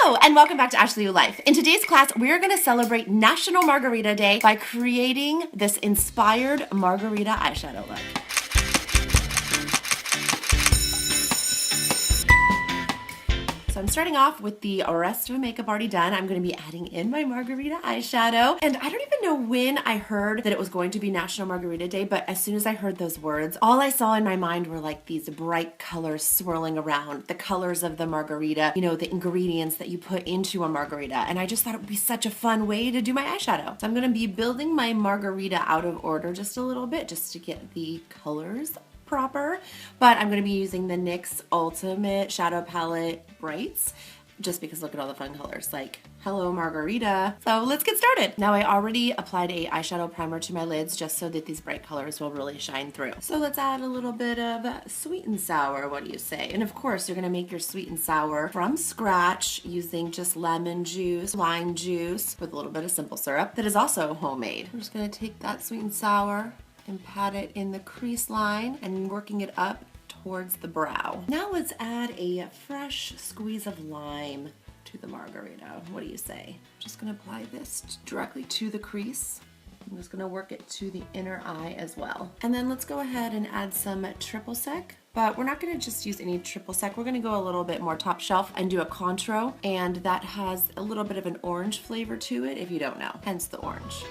Hello, and welcome back to Ashley U Life. In today's class, we're going to celebrate National Margarita Day by creating this inspired margarita eyeshadow look. So I'm starting off with the rest of the makeup already done. I'm going to be adding in my margarita eyeshadow. And I don't even know when I heard that it was going to be National Margarita Day, but as soon as I heard those words, all I saw in my mind were like these bright colors swirling around, the colors of the margarita, you know, the ingredients that you put into a margarita. And I just thought it would be such a fun way to do my eyeshadow. So I'm going to be building my margarita out of order just a little bit, just to get the colors proper, but I'm going to be using the NYX Ultimate Shadow Palette Brights just because look at all the fun colors, like hello margarita. So let's get started. Now I already applied a eyeshadow primer to my lids just so that these bright colors will really shine through. So let's add a little bit of sweet and sour, what do you say? And of course you're going to make your sweet and sour from scratch using just lemon juice, lime juice with a little bit of simple syrup that is also homemade. I'm just going to take that sweet and sour and pat it in the crease line and working it up towards the brow. Now let's add a fresh squeeze of lime to the margarita. What do you say? I'm just gonna apply this directly to the crease. I'm just gonna work it to the inner eye as well. And then let's go ahead and add some triple sec. But we're not gonna just use any triple sec. We're gonna go a little bit more top shelf and do a contro, and that has a little bit of an orange flavor to it if you don't know, hence the orange.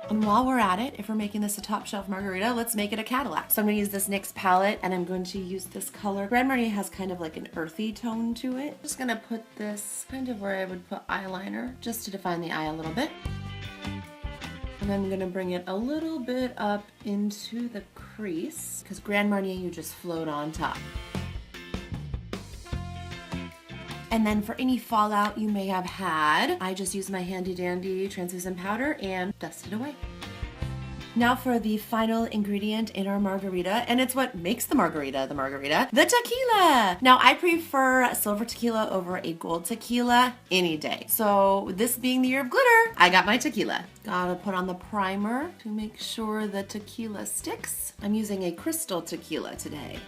And while we're at it, if we're making this a top shelf margarita, let's make it a Cadillac. So I'm going to use this NYX palette and I'm going to use this color. Grand Marnier has kind of like an earthy tone to it. I'm just going to put this kind of where I would put eyeliner just to define the eye a little bit. And then I'm going to bring it a little bit up into the crease because Grand Marnier you just float on top. And then for any fallout you may have had, I just use my handy dandy translucent powder and dust it away. Now for the final ingredient in our margarita, and it's what makes the margarita, the tequila. Now I prefer silver tequila over a gold tequila any day. So this being the year of glitter, I got my tequila. Gotta put on the primer to make sure the tequila sticks. I'm using a crystal tequila today.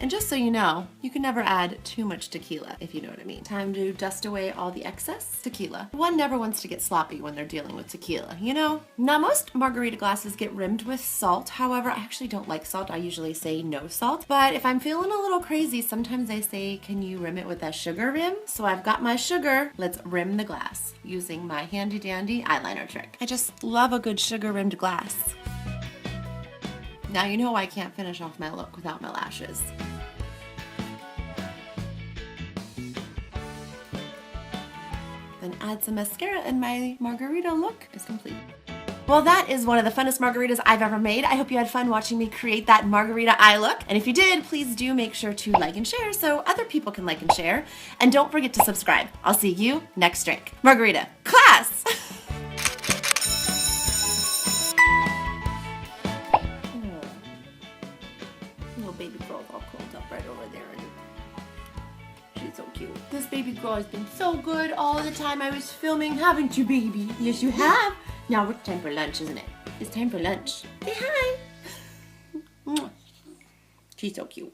And just so you know, you can never add too much tequila, if you know what I mean. Time to dust away all the excess tequila. One never wants to get sloppy when they're dealing with tequila, you know? Now most margarita glasses get rimmed with salt. However, I actually don't like salt. I usually say no salt. But if I'm feeling a little crazy, sometimes I say, can you rim it with a sugar rim? So I've got my sugar. Let's rim the glass using my handy dandy eyeliner trick. I just love a good sugar rimmed glass. Now you know I can't finish off my look without my lashes. Then add some mascara and my margarita look is complete. Well, that is one of the funnest margaritas I've ever made. I hope you had fun watching me create that margarita eye look. And if you did, please do make sure to like and share so other people can like and share. And don't forget to subscribe. I'll see you next drink. Margarita class! Little baby girl's all curled up right over there. She's so cute. This baby girl has been so good all the time I was filming, haven't you, baby? Yes, you have. Now it's time for lunch, isn't it? It's time for lunch. Say hi. She's so cute.